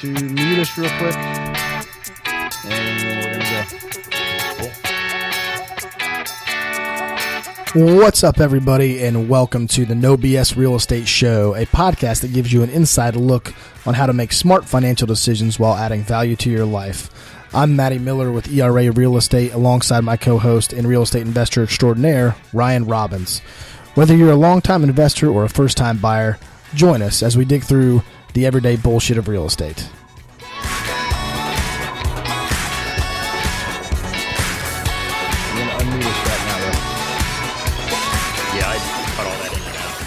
to mute us real quick, and we're going to go. What's up, everybody, and welcome to the No BS Real Estate Show, a podcast that gives you an inside look on how to make smart financial decisions while adding value to your life. I'm Matty Miller with ERA Real Estate, alongside my co-host and real estate investor extraordinaire, Ryan Robbins. Whether you're a long-time investor or a first-time buyer, join us as we dig through the everyday bullshit of real estate. I'm going to unmute us right now, though. Yeah, I cut all that in and out.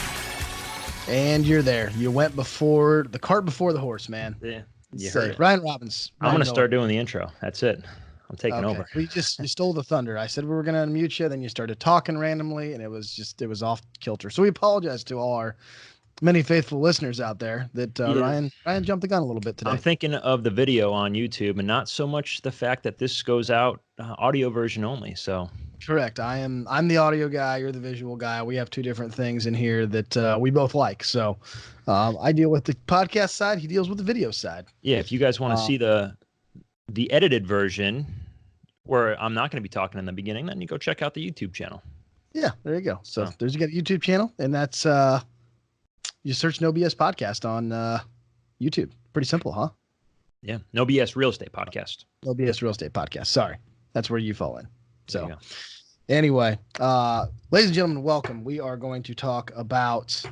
And you're there. You went before the cart before the horse, man. Yeah, you Say, heard it. Ryan Robbins. I'm going to start doing the intro. That's it. I'm taking over. You stole the thunder. I said we were going to unmute you, then you started talking randomly, and it was off kilter. So we apologize to all our many faithful listeners out there that Ryan jumped the gun a little bit today. I'm thinking of the video on YouTube and not so much the fact that this goes out audio version only. So correct. I'm the audio guy. You're the visual guy. We have two different things in here that we both like. So I deal with the podcast side. He deals with the video side. yeah, if you guys want to see the edited version where I'm not going to be talking in the beginning, then you go check out the YouTube channel. Yeah, there you go. So there's you got a YouTube channel, and that's you search No BS Podcast on YouTube. Pretty simple, huh? Yeah, No BS Real Estate Podcast. No BS Real Estate Podcast. Sorry, that's where you fall in. There you So go. anyway, ladies and gentlemen, welcome. We are going to talk about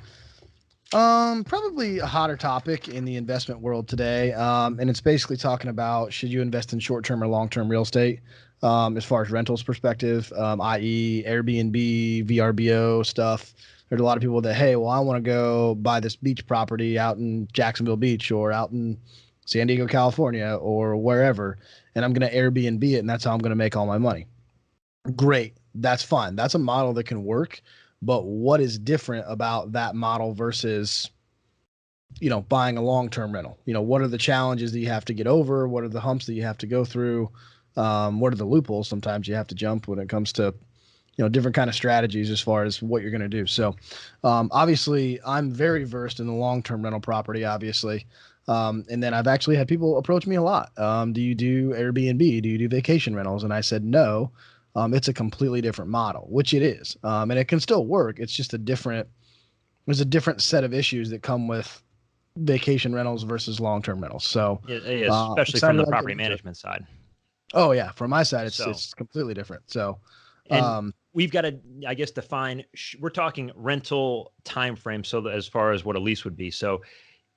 probably a hotter topic in the investment world today, and it's basically talking about should you invest in short-term or long-term real estate as far as rentals perspective, i.e. Airbnb, VRBO stuff. There's a lot of people that, hey, well, I want to go buy this beach property out in Jacksonville Beach or out in San Diego, California, or wherever, and I'm going to Airbnb it, and that's how I'm going to make all my money. Great. That's fine. That's a model that can work. But what is different about that model versus, buying a long-term rental? What are the challenges that you have to get over? What are the humps that you have to go through? What are the loopholes sometimes you have to jump when it comes to, different kind of strategies as far as what you're going to do. So obviously I'm very versed in the long-term rental property, obviously. And then I've actually had people approach me a lot. Do you do Airbnb? Do you do vacation rentals? And I said, no. It's a completely different model, which it is. And it can still work. It's just there's a different set of issues that come with vacation rentals versus long-term rentals. So Yeah, especially from the property management side. Oh yeah. From my side, it's completely different. So, we've got to, I guess, define, we're talking rental time frame. So as far as what a lease would be. So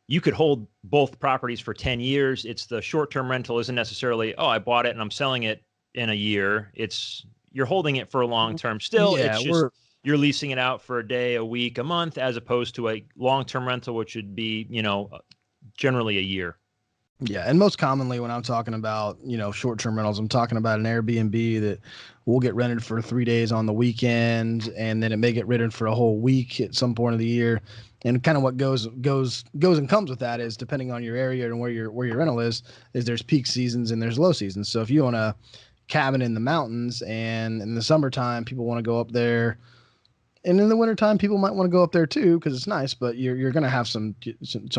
you could hold both properties for 10 years. It's the short-term rental isn't necessarily, I bought it and I'm selling it in a year. You're holding it for a long term still. Yeah, it's just you're leasing it out for a day, a week, a month, as opposed to a long-term rental, which would be, generally a year. Yeah. And most commonly when I'm talking about, short-term rentals, I'm talking about an Airbnb that will get rented for 3 days on the weekend, and then it may get rented for a whole week at some point of the year. And kind of what goes and comes with that is, depending on your area and where your rental is there's peak seasons and there's low seasons. So if you own a cabin in the mountains and in the summertime people want to go up there, and in the wintertime people might want to go up there too because it's nice, but you're going to have some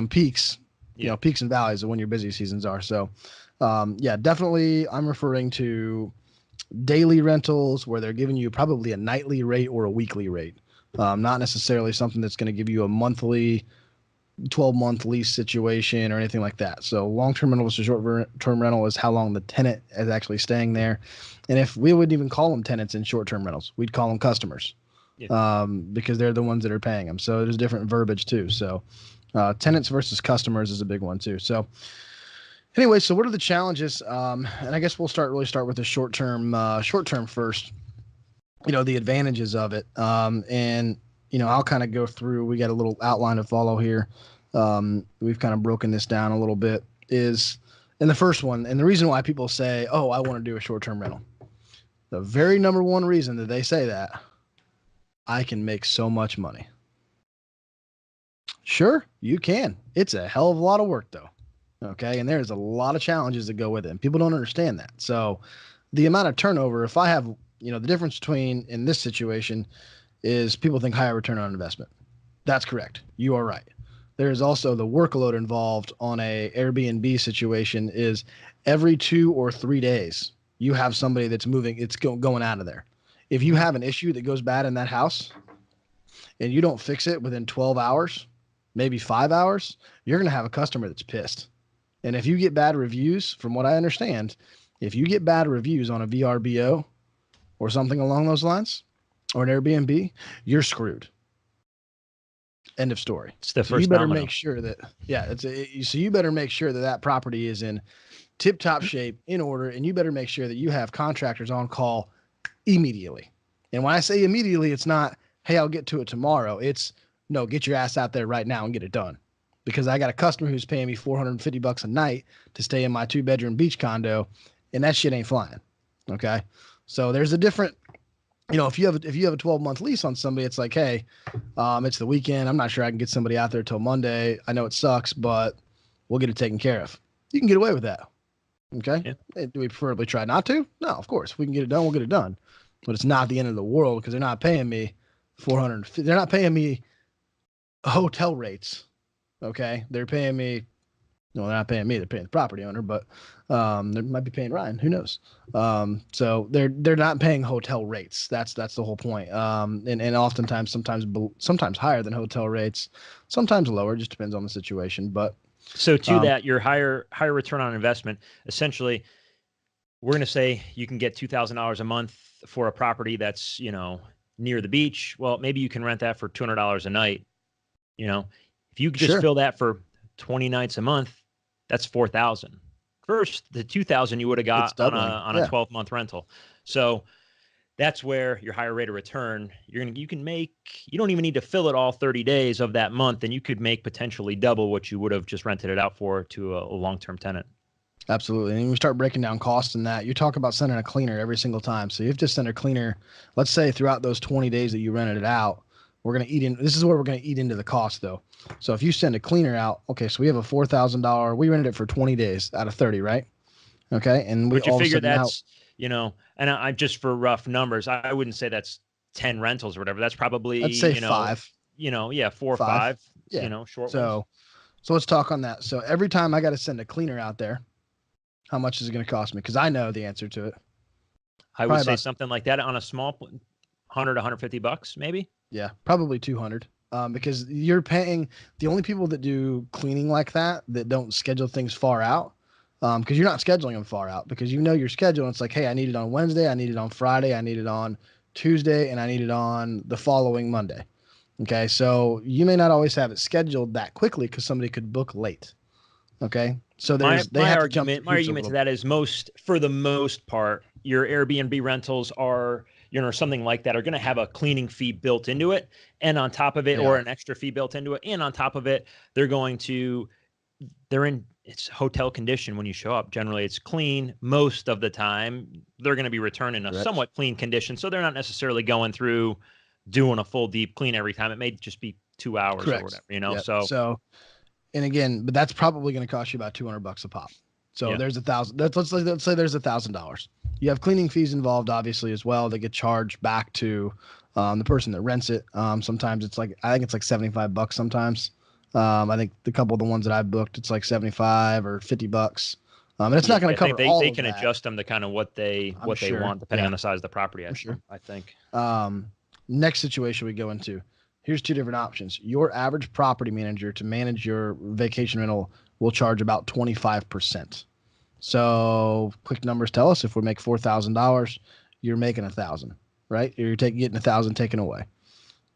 peaks, peaks and valleys of when your busy seasons are. So definitely I'm referring to daily rentals where they're giving you probably a nightly rate or a weekly rate. Not necessarily something that's going to give you a monthly 12-month lease situation or anything like that. So long-term rental versus short-term rental is how long the tenant is actually staying there. And if we wouldn't even call them tenants in short-term rentals, we'd call them customers, because they're the ones that are paying them. So there's different verbiage too. So tenants versus customers is a big one too. So anyway, so what are the challenges? And I guess we'll start with the short-term first. The advantages of it. And I'll kind of go through, we got a little outline to follow here. We've kind of broken this down a little bit and the first one, and the reason why people say, I want to do a short-term rental. The very number one reason that they say that, I can make so much money. Sure, you can. It's a hell of a lot of work though. Okay. And there's a lot of challenges that go with it, and people don't understand that. So the amount of turnover, if I have, the difference between in this situation is people think higher return on investment. That's correct. You are right. There is also the workload involved on a Airbnb situation is every 2 or 3 days you have somebody that's moving, it's going out of there. If you have an issue that goes bad in that house and you don't fix it within 12 hours, maybe 5 hours, you're going to have a customer that's pissed. And if you get bad reviews, from what I understand, if you get bad reviews on a VRBO or something along those lines, or an Airbnb, you're screwed. End of story. It's the So you first better domino. make sure that, so you better make sure that that property is in tip top shape, in order, and you better make sure that you have contractors on call immediately. And when I say immediately, it's not, hey, I'll get to it tomorrow. It's, no, get your ass out there right now and get it done. Because I got a customer who's paying me $450 a night to stay in my 2-bedroom beach condo, and that shit ain't flying. Okay. So there's a different, if you have a 12-month lease on somebody, it's like, hey, it's the weekend. I'm not sure I can get somebody out there till Monday. I know it sucks, but we'll get it taken care of. You can get away with that. Okay. Yeah. Do we preferably try not to? No, of course. If we can get it done, we'll get it done. But it's not the end of the world, because they're not paying me $400. They're not paying me hotel rates. Okay. They're paying me, no, they're not paying me. They're paying the property owner, but they might be paying Ryan. Who knows? So they're not paying hotel rates. That's the whole point. And oftentimes, sometimes higher than hotel rates, sometimes lower. Just depends on the situation. But so to that, your higher return on investment, essentially, we're going to say you can get $2,000 a month for a property that's, near the beach. Well, maybe you can rent that for $200 a night. If you just fill that for 20 nights a month, that's $4,000. First, the $2,000 you would have got on a 12-month rental. So that's where your higher rate of return, you can make, you don't even need to fill it all 30 days of that month, and you could make potentially double what you would have just rented it out for to a long-term tenant. Absolutely. And when we start breaking down costs and that, you talk about sending a cleaner every single time. So you have to send a cleaner, let's say throughout those 20 days that you rented it out, we're going to eat in. This is where we're going to eat into the cost, though. So if you send a cleaner out, okay, so we have a $4,000. We rented it for 20 days out of 30, right? Okay. And would you figure that's, and I just for rough numbers, I wouldn't say that's 10 rentals or whatever. That's probably, I'd say 5. 4 or 5, short ones. So let's talk on that. So every time I got to send a cleaner out there, how much is it going to cost me? Because I know the answer to it. I would say something like that on a small $100, $150, maybe. Yeah, probably 200. Because you're paying the only people that do cleaning like that don't schedule things far out. Because you're not scheduling them far out, because your schedule. And it's like, hey, I need it on Wednesday, I need it on Friday, I need it on Tuesday, and I need it on the following Monday. Okay, so you may not always have it scheduled that quickly because somebody could book late. Okay, so my argument to that is for the most part, your Airbnb rentals are, something like that, are going to have a cleaning fee built into it, and on top of it, or an extra fee built into it, and on top of it, it's hotel condition when you show up. Generally, it's clean most of the time. They're going to be returned in a somewhat clean condition, so they're not necessarily going through doing a full deep clean every time. It may just be 2 hours or whatever, So, and again, but that's probably going to cost you about $200 a pop. So there's $1,000. Let's say there's $1,000. You have cleaning fees involved, obviously, as well. They get charged back to the person that rents it. Sometimes I think it's like $75 sometimes. I think the couple of the ones that I've booked, it's like $75 or $50. And it's not going to cover all of that. They can adjust them to kind of what they want, depending on the size of the property. I think. Next situation we go into. Here's 2 different options. Your average property manager to manage your vacation rental will charge about 25%. So quick numbers tell us if we make $4,000, you're making $1,000, right? You're getting $1,000 taken away.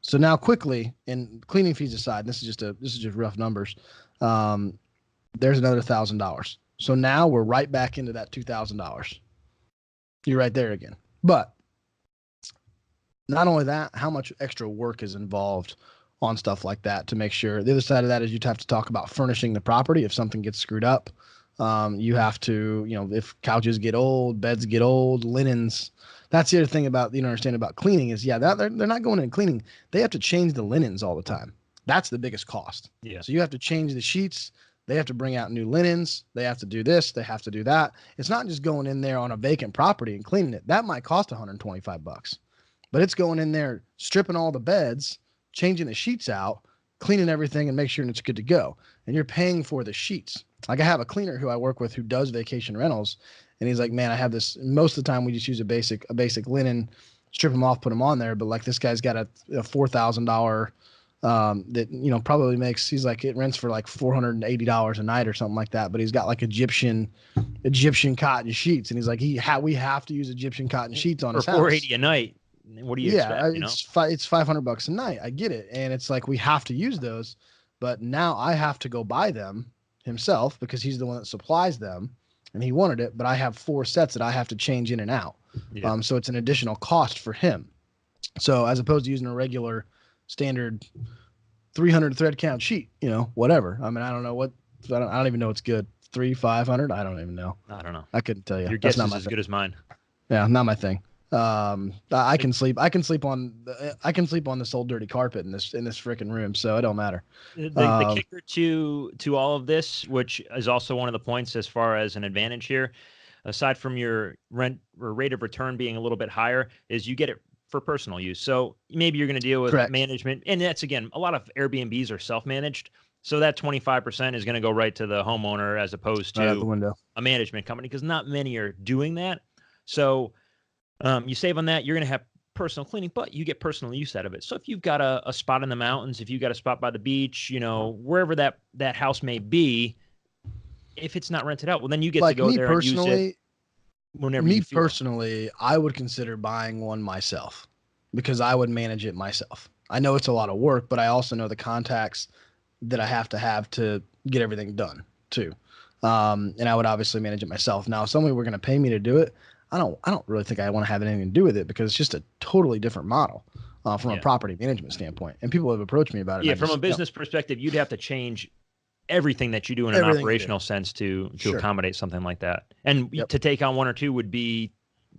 So now quickly, and cleaning fees aside, this is just rough numbers. There's another $1,000. So now we're right back into that $2,000. You're right there again. But not only that, how much extra work is involved on stuff like that to make sure. The other side of that is you'd have to talk about furnishing the property if something gets screwed up. You have to, if couches get old, beds get old, linens. That's the other thing about, understand about cleaning is, they're not going in and cleaning. They have to change the linens all the time. That's the biggest cost. Yeah. So you have to change the sheets. They have to bring out new linens. They have to do this. They have to do that. It's not just going in there on a vacant property and cleaning it. That might cost $125. But it's going in there, stripping all the beds, changing the sheets out, cleaning everything and make sure it's good to go. And you're paying for the sheets. Like I have a cleaner who I work with who does vacation rentals, and he's like, man, I have this. Most of the time we just use a basic linen, strip them off, put them on there. But like this guy's got a $4,000 that probably makes. He's like it rents for like $480 a night or something like that. But he's got like Egyptian cotton sheets, and he's like we have to use Egyptian cotton sheets on for his house. $480 a night. What do you expect? It's $500 a night. I get it, and it's like we have to use those, but now I have to go buy them himself because he's the one that supplies them, and he wanted it. But I have 4 sets that I have to change in and out. Yeah. So it's an additional cost for him. So as opposed to using a regular, standard 300 thread count sheet, whatever. I mean, I don't know what. I don't even know what's good. 500. I don't even know. I don't know. I couldn't tell you. Your guess is as good as mine. Yeah, not my thing. I can sleep on this old dirty carpet in this freaking room, so it don't matter. The kicker to all of this, which is also one of the points as far as an advantage here, aside from your rent or rate of return being a little bit higher, is you get it for personal use. So maybe you're going to deal with management, and that's again, a lot of Airbnbs are self-managed. So that 25% is going to go right to the homeowner as opposed to a management company, because not many are doing that. So you save on that. You're going to have personal cleaning, but you get personal use out of it. So if you've got a spot in the mountains, if you've got a spot by the beach, wherever that house may be, if it's not rented out, well, then you get to go there and use it whenever you feel. Personally, I would consider buying one myself because I would manage it myself. I know it's a lot of work, but I also know the contacts that I have to get everything done too. And I would obviously manage it myself. Now, if somebody were going to pay me to do it, I don't really think I want to have anything to do with it because it's just a totally different model from a property management standpoint. And people have approached me about it. Yeah, from a business perspective, you'd have to change everything that you do in an operational sense to accommodate something like that. And to take on 1 or 2 would be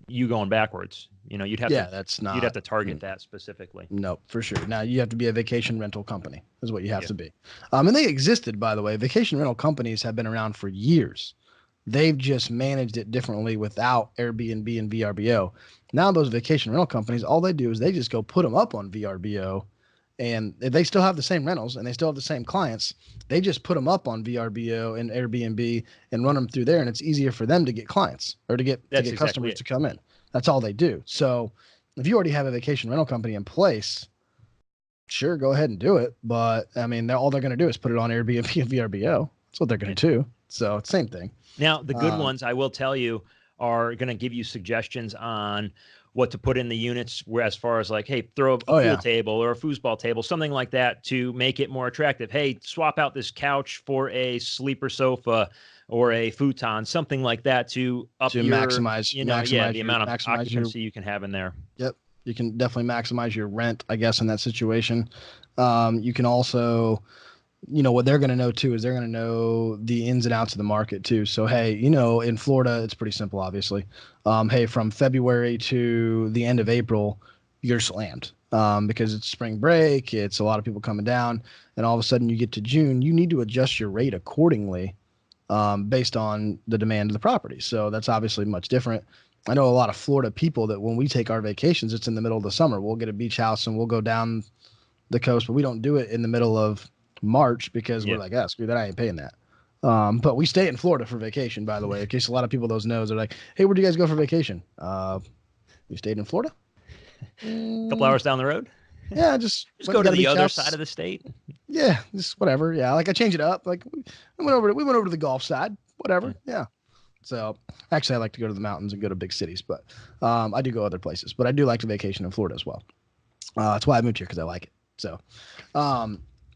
you going backwards. You'd have you'd have to target that specifically. No, for sure. Now you have to be a vacation rental company is what you have to be. And they existed, by the way. Vacation rental companies have been around for years. They've just managed it differently without Airbnb and VRBO. Now those vacation rental companies, all they do is they just go put them up on VRBO, and they still have the same rentals and they still have the same clients. They just put them up on VRBO and Airbnb and run them through there, and it's easier for them to get clients or to get customers to come in. That's all they do. So if you already have a vacation rental company in place, sure, go ahead and do it. But I mean, all they're going to do is put it on Airbnb and VRBO. That's what they're going to do. So it's the same thing. Now, the good ones, I will tell you, are going to give you suggestions on what to put in the units, where as far as like, hey, throw a pool table or a foosball table, something like that to make it more attractive. Hey, swap out this couch for a sleeper sofa or a futon, something like that to maximize the amount of occupancy you can have in there. Yep. You can definitely maximize your rent, I guess, in that situation. You can also, what they're going to know too is they're going to know the ins and outs of the market too. So, hey, in Florida, it's pretty simple, obviously. Hey, from February to the end of April, you're slammed because it's spring break. It's a lot of people coming down, and all of a sudden you get to June, you need to adjust your rate accordingly based on the demand of the property. So that's obviously much different. I know a lot of Florida people that when we take our vacations, it's in the middle of the summer. We'll get a beach house and we'll go down the coast, but we don't do it in the middle of March because we're like, screw that, I ain't paying that. But we stay in Florida for vacation, by the way, in case a lot of people those knows. They're like, hey, where do you guys go for vacation? We stayed in Florida. A couple hours down the road. Yeah, just go to the other side of the state. Yeah, just whatever. Yeah, like I change it up. Like we went over to the Gulf side. Whatever. Yeah. So actually, I like to go to the mountains and go to big cities, but I do go other places. But I do like to vacation in Florida as well. That's why I moved here, because I like it. So,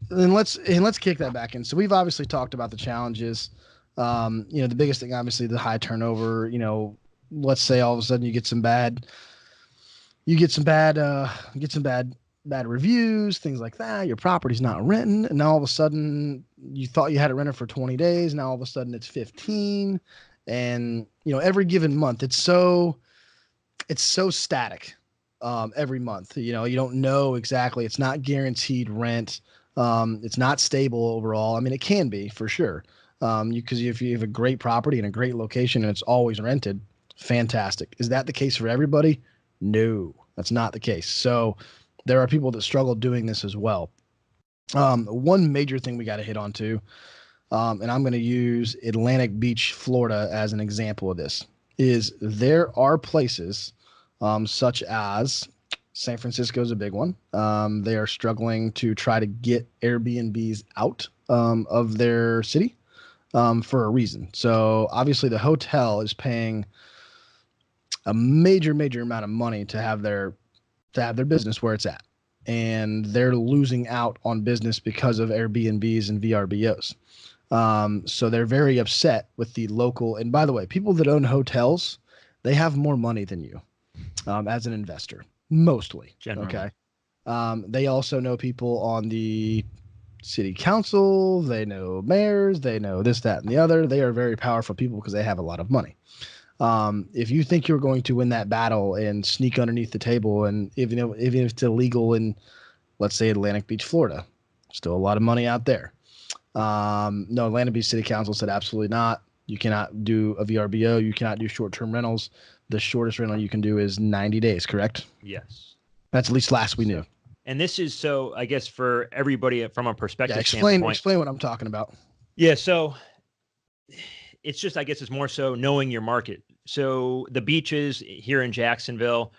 then let's kick that back in. So we've obviously talked about the challenges. The biggest thing, obviously, the high turnover. Let's say all of a sudden you get some bad reviews, things like that. Your property's not renting, and now all of a sudden you thought you had it rented for 20 days. Now all of a sudden it's 15, and every given month it's so static. Every month, you don't know exactly. It's not guaranteed rent. It's not stable overall. I mean, it can be for sure. Because if you have a great property in a great location and it's always rented, fantastic. Is that the case for everybody? No, that's not the case. So there are people that struggle doing this as well. One major thing we got to hit on too, and I'm going to use Atlantic Beach, Florida, as an example of this, is there are places such as San Francisco is a big one. They are struggling to try to get Airbnbs out of their city for a reason. So obviously the hotel is paying a major amount of money to have their business where it's at, and they're losing out on business because of Airbnbs and VRBOs. So they're very upset with the local. And by the way, people that own hotels, they have more money than you as an investor, mostly. Generally. Okay. They also know people on the city council. They know mayors. They know this, that, and the other. They are very powerful people because they have a lot of money. If you think you're going to win that battle and sneak underneath the table, and even if it's illegal in, let's say, Atlantic Beach, Florida, still a lot of money out there. No, Atlantic Beach City Council said absolutely not. You cannot do a VRBO. You cannot do short-term rentals. The shortest rental you can do is 90 days, correct? Yes. That's at least last we knew. And this is so, I guess, for everybody from a perspective explain standpoint. What I'm talking about. Yeah, so it's just, I guess it's more so knowing your market. So the beaches here in Jacksonville,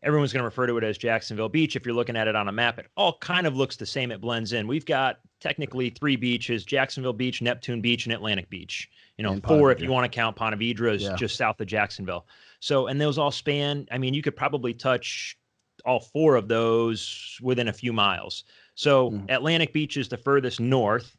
everyone's going to refer to it as Jacksonville Beach. If you're looking at it on a map, it all kind of looks the same. It blends in. We've got technically 3 beaches: Jacksonville Beach, Neptune Beach, and Atlantic Beach. And 4 if you want to count Ponte Vedra is just south of Jacksonville. So, and those all span, I mean, you could probably touch all 4 of those within a few miles. So Atlantic Beach is the furthest north.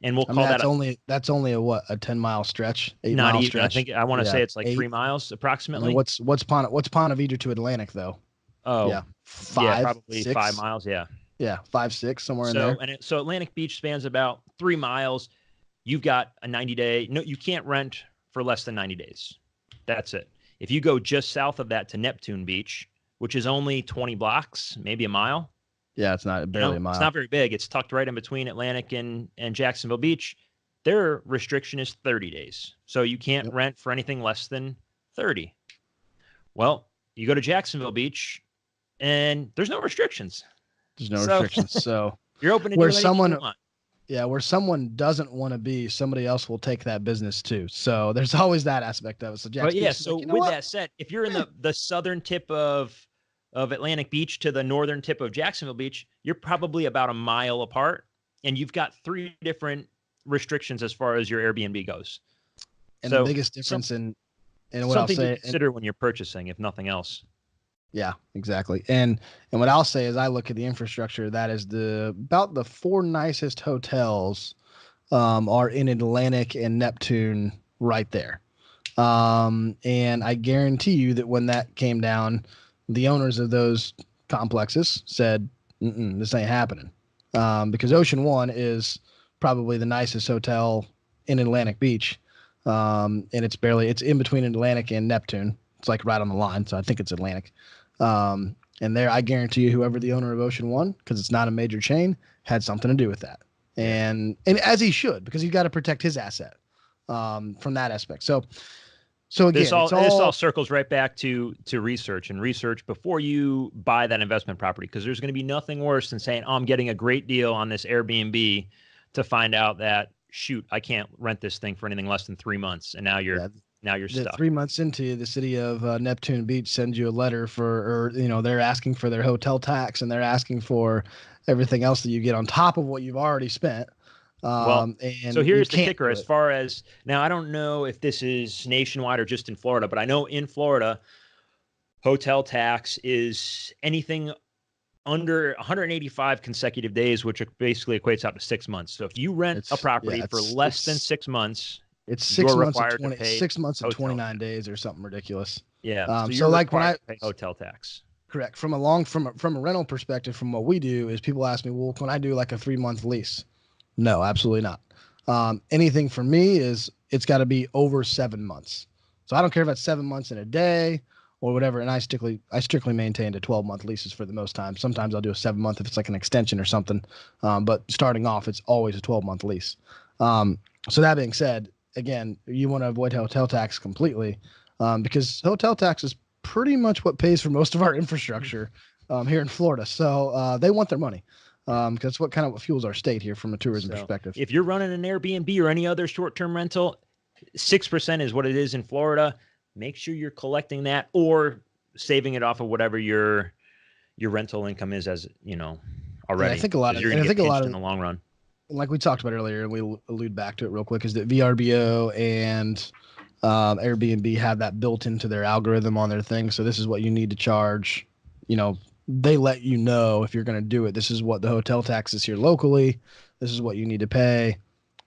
And we'll call that that's only a 10-mile stretch, 8-mile not even, stretch. I think I want to say it's like 3 miles approximately. I mean, what's Ponte Vedra to Atlantic though? Oh, yeah, 5, probably 6? 5 miles. Yeah, 5, 6 somewhere in there. So Atlantic Beach spans about 3 miles. You've got a 90-day. No, you can't rent for less than 90 days. That's it. If you go just south of that to Neptune Beach, which is only 20 blocks, maybe a mile. Yeah, it's not barely a mile. It's not very big. It's tucked right in between Atlantic and Jacksonville Beach. Their restriction is 30 days. So you can't rent for anything less than 30. Well, you go to Jacksonville Beach and there's no restrictions. There's no restrictions. So you're open to do anything you want. Yeah, where someone doesn't want to be, somebody else will take that business too. So there's always that aspect of it. So so with that said, if you're in the southern tip of Atlantic Beach to the northern tip of Jacksonville Beach, you're probably about a mile apart, and you've got 3 different restrictions as far as your Airbnb goes. And so the biggest difference in what I'll say, to consider when you're purchasing, if nothing else. Yeah, exactly. And what I'll say is I look at the infrastructure. That is about the 4 nicest hotels are in Atlantic and Neptune right there. And I guarantee you that when that came down, the owners of those complexes said, this ain't happening. Because Ocean One is probably the nicest hotel in Atlantic Beach. And it's in between Atlantic and Neptune. It's like right on the line. So I think it's Atlantic. And there, I guarantee you, whoever the owner of Ocean One, because it's not a major chain, had something to do with that. And as he should, because he's got to protect his asset from that aspect. So again, this all circles right back to research before you buy that investment property, because there's going to be nothing worse than saying, I'm getting a great deal on this Airbnb to find out that, shoot, I can't rent this thing for anything less than 3 months. And now you're stuck. 3 months into the city of Neptune Beach sends you a letter they're asking for their hotel tax, and they're asking for everything else that you get on top of what you've already spent. So here's the kicker. As far as now, I don't know if this is nationwide or just in Florida, but I know in Florida, hotel tax is anything under 185 consecutive days, which basically equates out to 6 months. So if you rent a property for less than 6 months, it's 6 months and 6 months and 29 days or something ridiculous. Yeah. So like when I pay hotel tax. Correct. From a rental perspective, from what we do is people ask me, well, can I do like a 3-month lease? No, absolutely not. Anything for me is it's got to be over 7 months. So I don't care if it's 7 months in a day or whatever. And I strictly maintained a 12-month leases for the most time. Sometimes I'll do a 7-month if it's like an extension or something. But starting off, it's always a 12-month lease. So that being said, again, you want to avoid hotel tax completely because hotel tax is pretty much what pays for most of our infrastructure here in Florida. So they want their money. because that's what fuels our state here from a tourism perspective. If you're running an Airbnb or any other short-term rental, 6% is what it is in Florida. Make sure you're collecting that or saving it off of whatever your rental income is, as you know, already. And I think a lot of, you're going to get pinched in the long run. Like we talked about earlier, and we allude back to it real quick, is that VRBO and Airbnb have that built into their algorithm on their thing. So this is what you need to charge. You know, they let you know if you're going to do it. This is what the hotel tax is here locally. This is what you need to pay.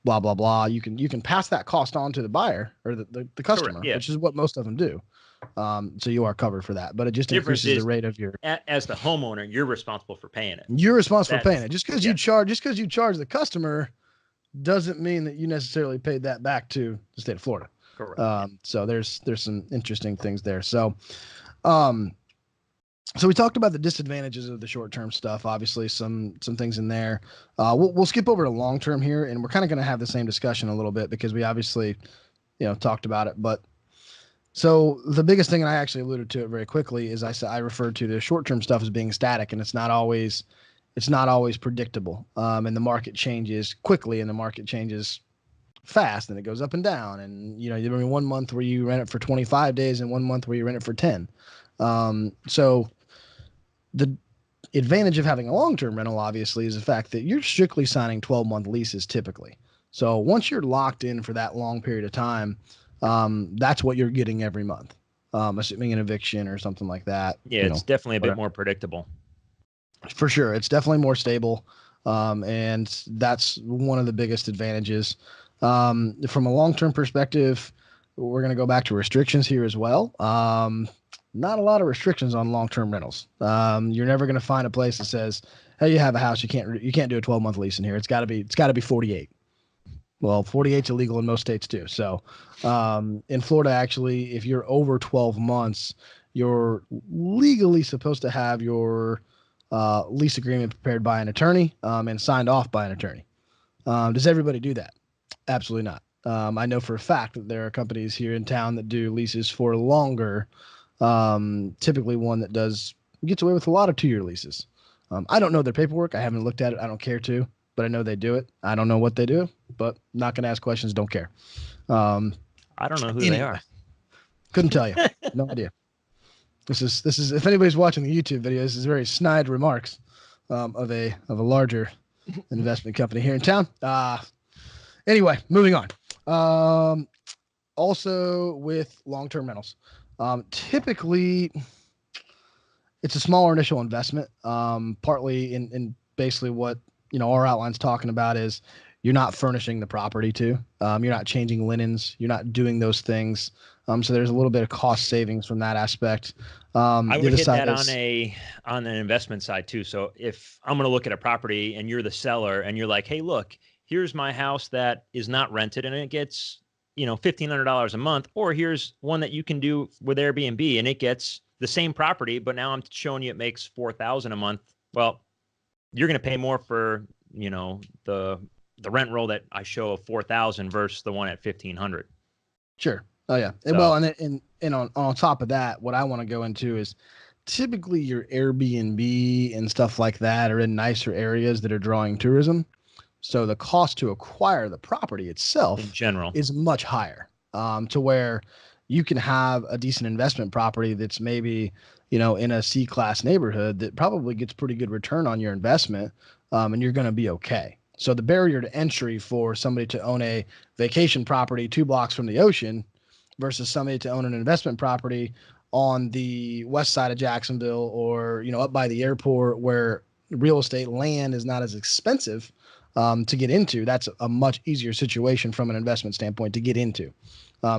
Blah blah blah. You can pass that cost on to the buyer or the customer, Correct, yeah. which is what most of them do. So you are covered for that, but it just increases the rate of your. As the homeowner, you're responsible for paying it. You're responsible for paying it. Just because you charge the customer doesn't mean that you necessarily paid that back to the state of Florida. Correct. So there's some interesting things there. So we talked about the disadvantages of the short-term stuff. Obviously, some things in there. We'll skip over to long-term here, and we're kind of going to have the same discussion a little bit because we obviously, talked about it. But so the biggest thing, and I actually alluded to it very quickly, is I referred to the short-term stuff as being static, and it's not always predictable. And the market changes quickly, and the market changes fast, and it goes up and down. And you're in 1 month where you rent it for 25 days, and 1 month where you rent it for 10. So the advantage of having a long-term rental, obviously, is the fact that you're strictly signing 12-month leases typically. So once you're locked in for that long period of time, that's what you're getting every month, assuming an eviction or something like that. Yeah, it's definitely a bit more predictable. For sure. It's definitely more stable. And that's one of the biggest advantages. From a long-term perspective, we're going to go back to restrictions here as well. Not a lot of restrictions on long-term rentals. You're never going to find a place that says, "Hey, you have a house, you can't do a 12-month lease in here. It's got to be 48." Well, 48's illegal in most states too. So, in Florida, actually, if you're over 12 months, you're legally supposed to have your lease agreement prepared by an attorney and signed off by an attorney. Does everybody do that? Absolutely not. I know for a fact that there are companies here in town that do leases for longer. Typically one that gets away with a lot of 2-year leases. I don't know their paperwork. I haven't looked at it. I don't care to, but I know they do it. I don't know what they do, but not going to ask questions. Don't care. I don't know who they are. Couldn't tell you. No idea. This is if anybody's watching the YouTube video, this is very snide remarks of a larger investment company here in town. Anyway, moving on. Also with long-term rentals, typically it's a smaller initial investment. Partly in basically what our outline's talking about is you're not furnishing the property too. You're not changing linens. You're not doing those things. So there's a little bit of cost savings from that aspect. I would hit that on an investment side too. So if I'm going to look at a property and you're the seller and you're like, "Hey, look, here's my house that is not rented and it gets, $1,500 a month," or here's one that you can do with Airbnb and it gets the same property, but now I'm showing you it makes $4,000 a month. Well, you're going to pay more for, the rent roll that I show of $4,000 versus the one at $1,500. Sure. Oh yeah. So, well, and on top of that, what I want to go into is typically your Airbnb and stuff like that are in nicer areas that are drawing tourism. So the cost to acquire the property itself in general is much higher, to where you can have a decent investment property that's maybe, in a C-class neighborhood that probably gets pretty good return on your investment, and you're going to be okay. So the barrier to entry for somebody to own a vacation property 2 blocks from the ocean versus somebody to own an investment property on the west side of Jacksonville or, up by the airport where real estate land is not as expensive to get into, that's a much easier situation from an investment standpoint to get into.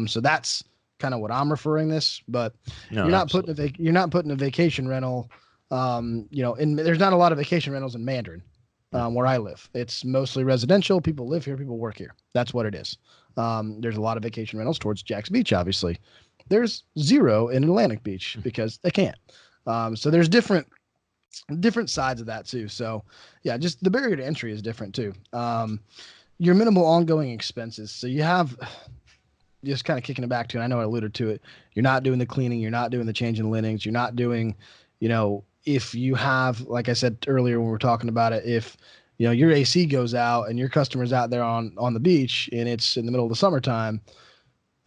So that's kind of what I'm referring this, but you're not putting a vacation rental, and there's not a lot of vacation rentals in Mandarin, where I live. It's mostly residential. People live here, people work here. That's what it is. There's a lot of vacation rentals towards Jack's Beach, obviously. There's zero in Atlantic Beach because they can't. So there's different sides of that too. So yeah, just the barrier to entry is different too. Your minimal ongoing expenses. So you have, just kind of kicking it back to, and I know I alluded to it, you're not doing the cleaning, you're not doing the changing linens, you're not doing, if you have, like I said earlier when we were talking about it, if your AC goes out and your customer's out there on the beach and it's in the middle of the summertime,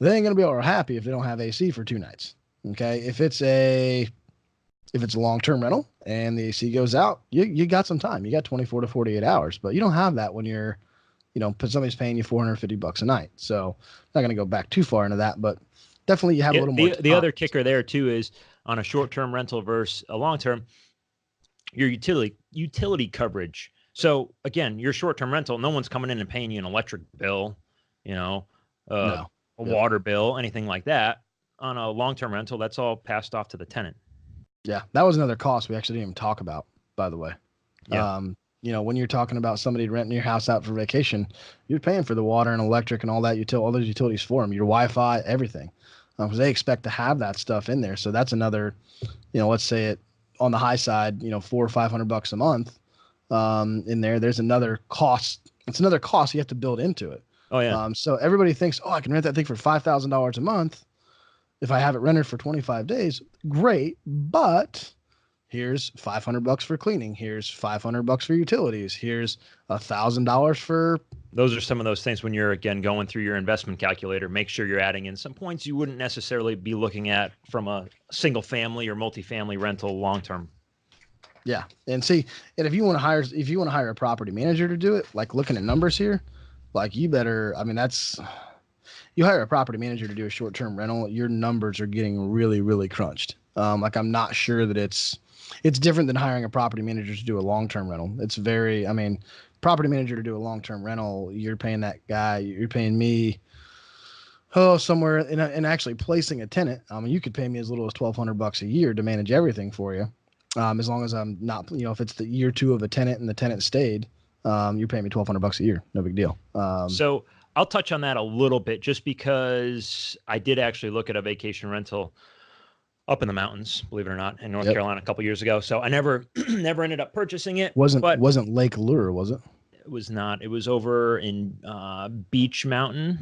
they ain't gonna be all happy if they don't have AC for 2 nights. Okay, if it's a long-term rental and the AC goes out, you got some time. You got 24 to 48 hours, but you don't have that when you're, somebody's paying you $450 a night. So I'm not going to go back too far into that, but definitely you have a little more time. The other kicker there too is on a short-term rental versus a long-term, your utility coverage. So again, your short-term rental, no one's coming in and paying you an electric bill, No. a water bill, anything like that. On a long-term rental, that's all passed off to the tenant. Yeah, that was another cost we actually didn't even talk about, by the way. Yeah. When you're talking about somebody renting your house out for vacation, you're paying for the water and electric and all that all those utilities for them, your Wi-Fi, everything, because they expect to have that stuff in there. So that's another, let's say it on the high side, $400 or $500 a month in there. There's another cost. It's another cost you have to build into it. Oh yeah. So everybody thinks, I can rent that thing for $5,000 a month. If I have it rented for 25 days, great. But here's $500 for cleaning. Here's $500 for utilities. Here's $1,000 for. Those are some of those things when you're, again, going through your investment calculator, make sure you're adding in some points you wouldn't necessarily be looking at from a single family or multifamily rental long-term. Yeah. And see, and if you want to hire a property manager to do it, like looking at numbers here, like you better, you hire a property manager to do a short-term rental, your numbers are getting really, really crunched. Like I'm not sure that it's different than hiring a property manager to do a long-term rental. It's very, property manager to do a long-term rental, you're paying that guy, you're paying me, somewhere and actually placing a tenant. You could pay me as little as $1,200 a year to manage everything for you. As long as I'm not, if it's the year 2 of a tenant and the tenant stayed, you're paying me $1,200 a year. No big deal. So I'll touch on that a little bit just because I did actually look at a vacation rental up in the mountains, believe it or not, in North Carolina a couple years ago. So I never ended up purchasing it. Wasn't Lake Lure, was it? It was not. It was over in Beach Mountain,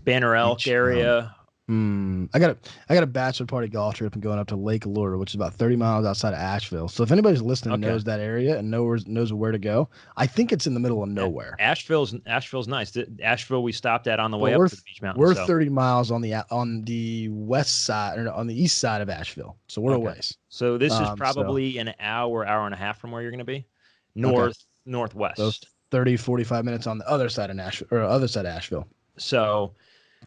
Banner Elk area. I got a bachelor party golf trip and going up to Lake Lure, which is about 30 miles outside of Asheville. So if anybody's listening knows that area and knows where to go, I think it's in the middle of nowhere. Asheville's nice. Asheville we stopped at on the way up to the Beach Mountain. We're 30 miles on the west side or on the east side of Asheville. So we're a ways. So this is probably an hour and a half from where you're going to be, northwest. So 30, 45 minutes on the other side of Asheville. So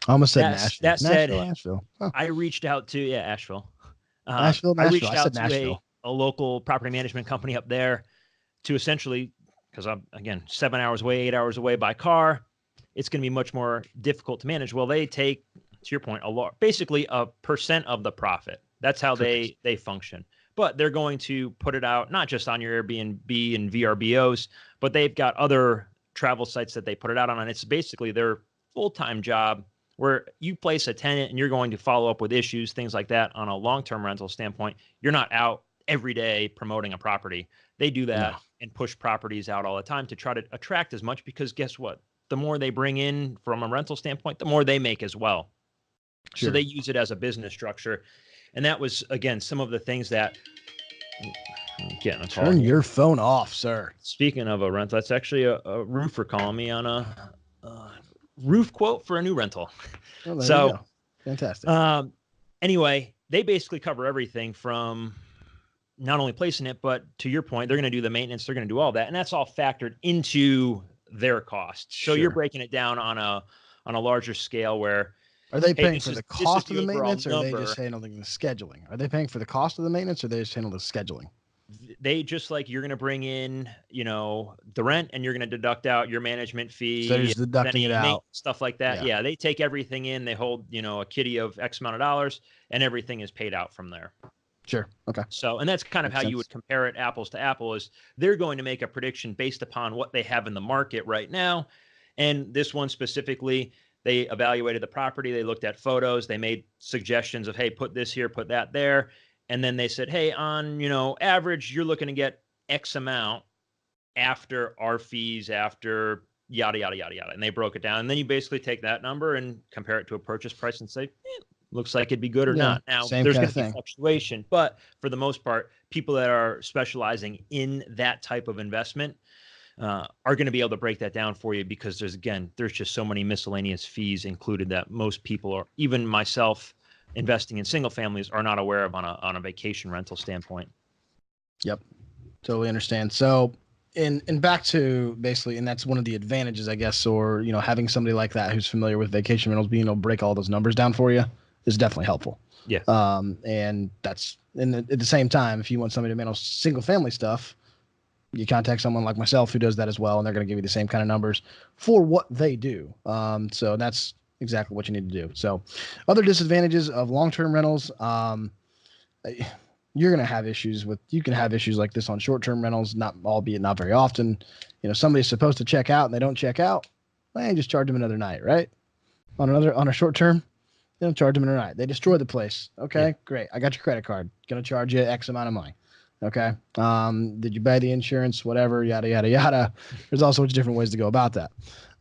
I almost said Nashville. That said, Asheville. Huh. I reached out to Asheville. Nashville. I reached out to a local property management company up there to essentially, because I'm, again, 7 hours away, 8 hours away by car, it's going to be much more difficult to manage. Well, they take, to your point, basically a % of the profit. That's how they function. But they're going to put it out not just on your Airbnb and VRBOs, but they've got other travel sites that they put it out on, and it's basically their full-time job where you place a tenant and you're going to follow up with issues, things like that. On a long-term rental standpoint, you're not out every day promoting a property. They do that and push properties out all the time to try to attract as much, because guess what? The more they bring in from a rental standpoint, the more they make as well. Sure. So they use it as a business structure. And that was, again, some of the things that... Turn your phone off, sir. Speaking of a rental, that's actually a roofer calling me on a roof quote for a new rental. Well, there you go. Fantastic. Anyway, they basically cover everything from not only placing it, but to your point, they're going to do the maintenance, they're going to do all that, and that's all factored into their costs. So you're breaking it down on a larger scale where... Are they paying for the cost of the maintenance, or are they just handling the scheduling? Are they paying for the cost of the maintenance, or they just handle the scheduling? They just, like, you're going to bring in, the rent, and you're going to deduct out your management fee. So they're just deducting it out. Stuff like that. Yeah, they take everything in. They hold, a kitty of X amount of dollars, and everything is paid out from there. Sure. Okay. So, and that's kind of how you would compare it apples to apples. Is they're going to make a prediction based upon what they have in the market right now. And this one specifically, they evaluated the property. They looked at photos. They made suggestions of, hey, put this here, put that there. And then they said, hey, on, average, you're looking to get X amount after our fees, after yada, yada, yada, yada. And they broke it down. And then you basically take that number and compare it to a purchase price and say, looks like it'd be good or not. Now, same there's kind going of to be thing. fluctuation, but for the most part, people that are specializing in that type of investment are going to be able to break that down for you, because there's just so many miscellaneous fees included that most people, or even myself investing in single families, are not aware of on a vacation rental standpoint. Yep. Totally understand. So, and back to basically, and that's one of the advantages, I guess, or, having somebody like that who's familiar with vacation rentals, being able to break all those numbers down for you is definitely helpful. Yeah. And that's, and at the same time, if you want somebody to manage single family stuff, you contact someone like myself who does that as well, and they're going to give you the same kind of numbers for what they do. So that's exactly what you need to do. So, other disadvantages of long-term rentals, you're going to have issues with, you can have issues like this on short-term rentals, albeit not very often. Somebody's supposed to check out and they don't check out. Well, just charge them another night, right? On a short-term, they don't charge them another night. They destroy the place. Okay, yeah. Great. I got your credit card. Going to charge you X amount of money. Okay. Did you buy the insurance? Whatever, yada, yada, yada. There's all sorts of different ways to go about that.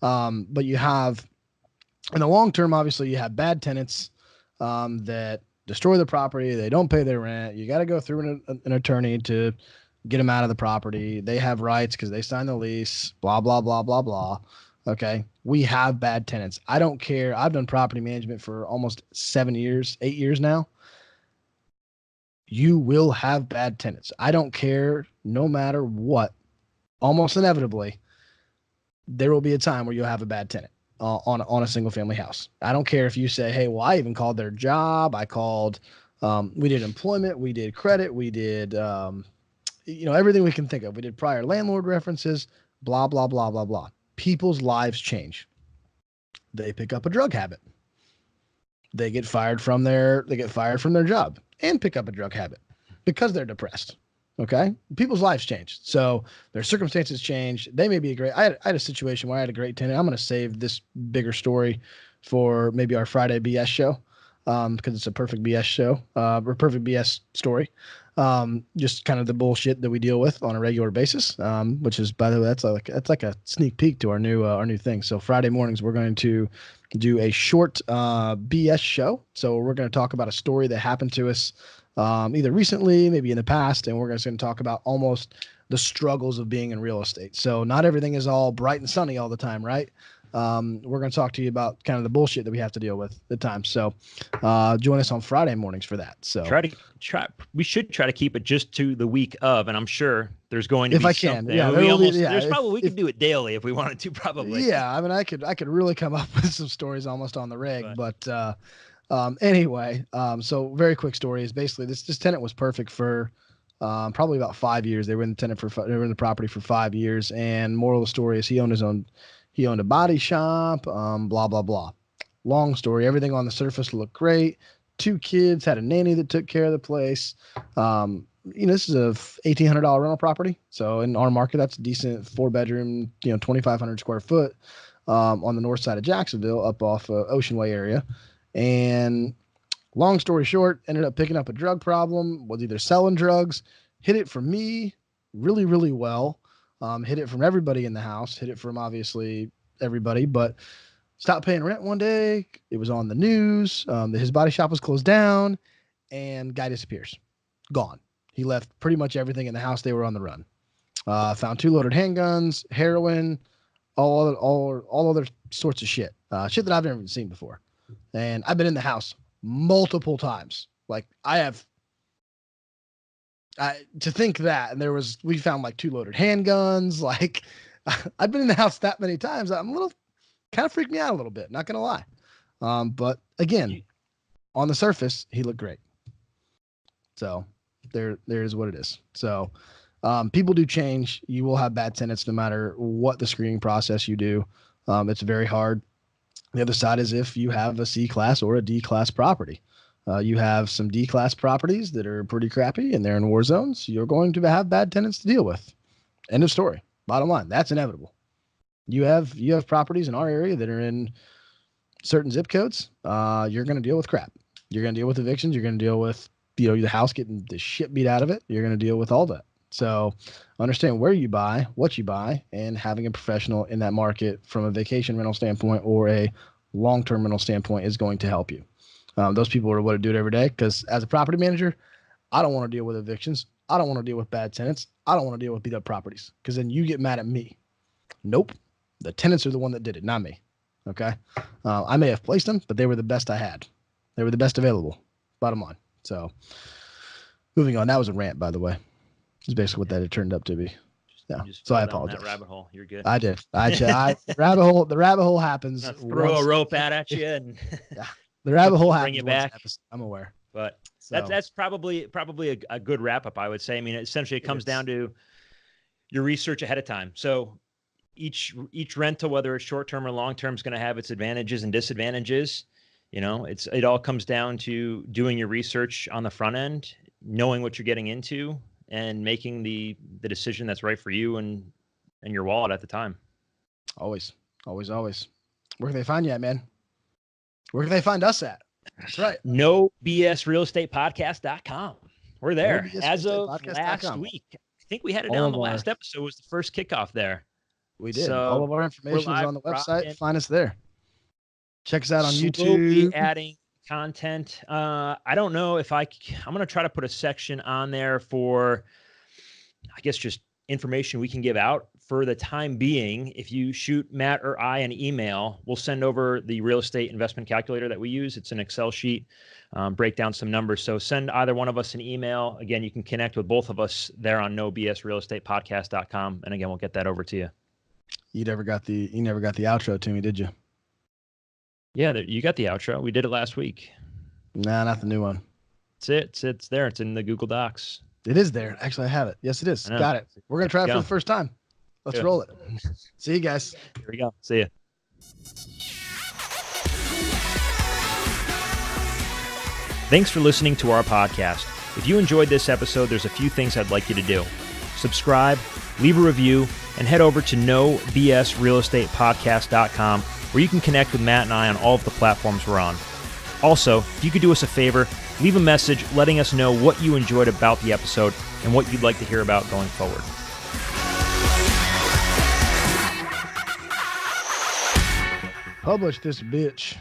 But you have, in the long term, obviously, you have bad tenants that destroy the property. They don't pay their rent. You got to go through an attorney to get them out of the property. They have rights because they signed the lease, blah, blah, blah, blah, blah. Okay. We have bad tenants. I don't care. I've done property management for almost 8 years now. You will have bad tenants. I don't care, no matter what. Almost inevitably, there will be a time where you'll have a bad tenant on a single family house. I don't care if you say, hey, well, I even called their job. I called, we did employment, we did credit, we did, everything we can think of. We did prior landlord references, blah, blah, blah, blah, blah. People's lives change. They pick up a drug habit. They get fired from their job and pick up a drug habit because they're depressed. Okay. People's lives change. So their circumstances change. They may be I had a situation where I had a great tenant. I'm going to save this bigger story for maybe our Friday BS show. Because it's a perfect BS show, or perfect BS story. Just kind of the bullshit that we deal with on a regular basis. Which is, by the way, that's like a sneak peek to our new thing. So Friday mornings, we're going to do a short BS show. So we're going to talk about a story that happened to us either recently, maybe in the past, and we're just going to talk about almost the struggles of being in real estate. So not everything is all bright and sunny all the time, right? We're going to talk to you about kind of the bullshit that we have to deal with at times. So join us on Friday mornings for that. So we should try to keep it just to the week of, and I'm sure there's going to be something. Yeah, we could do it daily if we wanted to, probably. Yeah, I mean, I could really come up with some stories almost on the reg, but anyway, so very quick story is basically this tenant was perfect for probably about 5 years. They were in the property for 5 years, and moral of the story is he owned a body shop, blah, blah, blah. Long story. Everything on the surface looked great. 2 kids, had a nanny that took care of the place. This is a $1,800 rental property. So in our market, that's a decent 4-bedroom, 2,500 square foot on the north side of Jacksonville, up off Ocean Way area. And long story short, ended up picking up a drug problem, was either selling drugs, hid it from me really, really well. Hid it from everybody in the house, hid it from obviously everybody, but stopped paying rent one day. It was on the news. His body shop was closed down, and guy disappears. Gone. He left pretty much everything in the house. They were on the run. Found 2 loaded handguns, heroin, all other sorts of shit. Shit that I've never even seen before. And I've been in the house multiple times. Like to think that, and we found like 2 loaded handguns. Like I've been in the house that many times. I'm kind of freaked me out a little bit, not going to lie. But again, on the surface, he looked great. So there is what it is. So people do change. You will have bad tenants no matter what the screening process you do. It's very hard. The other side is if you have a C-class or a D-class property. You have some D-class properties that are pretty crappy and they're in war zones. You're going to have bad tenants to deal with. End of story. Bottom line, that's inevitable. You have properties in our area that are in certain zip codes. You're going to deal with crap. You're going to deal with evictions. You're going to deal with the house getting the shit beat out of it. You're going to deal with all that. So understand where you buy, what you buy, and having a professional in that market from a vacation rental standpoint or a long-term rental standpoint is going to help you. Those people are what to do it every day, because as a property manager, I don't want to deal with evictions. I don't want to deal with bad tenants. I don't want to deal with beat up properties, because then you get mad at me. Nope. The tenants are the one that did it, not me. Okay. I may have placed them, but they were the best I had. They were the best available. Bottom line. So moving on. That was a rant, by the way. It's basically what that had turned up to be. Yeah. So I apologize. That rabbit hole. You're good. I did. The rabbit hole happens. Throw a rope at you and yeah. The rabbit hole happens. Bring you back. I'm aware. But that's probably a good wrap up, I would say. I mean, essentially it comes down to your research ahead of time. So each rental, whether it's short term or long term, is going to have its advantages and disadvantages. You know, it all comes down to doing your research on the front end, knowing what you're getting into, and making the decision that's right for you and your wallet at the time. Always. Where can they find you at, man? Where can they find us at? That's right. NoBSRealEstatePodcast.com. We're there as of last week. I think we had it on the last episode. Was the first kickoff there. We did. So all of our information is on the website. Find us there. Check us out on YouTube. We'll be adding content. I don't know if I'm going to try to put a section on there for, I guess, just information we can give out for the time being. If you shoot Matt or I an email, we'll send over the real estate investment calculator that we use. It's an Excel sheet, break down some numbers. So send either one of us an email. Again, you can connect with both of us there on NoBSRealEstatePodcast.com. And again, we'll get that over to you. You never got the outro to me, did you? Yeah, you got the outro. We did it last week. Nah, not the new one. It's there. It's in the Google Docs. It is there. Actually, I have it. Yes, it is. Got it. We're going to try it for the first time. Let's roll it. See you guys. Here we go. See ya. Thanks for listening to our podcast. If you enjoyed this episode, there's a few things I'd like you to do. Subscribe, leave a review, and head over to NoBSRealEstatePodcast.com, where you can connect with Matt and I on all of the platforms we're on. Also, if you could do us a favor, leave a message letting us know what you enjoyed about the episode and what you'd like to hear about going forward. Publish this bitch.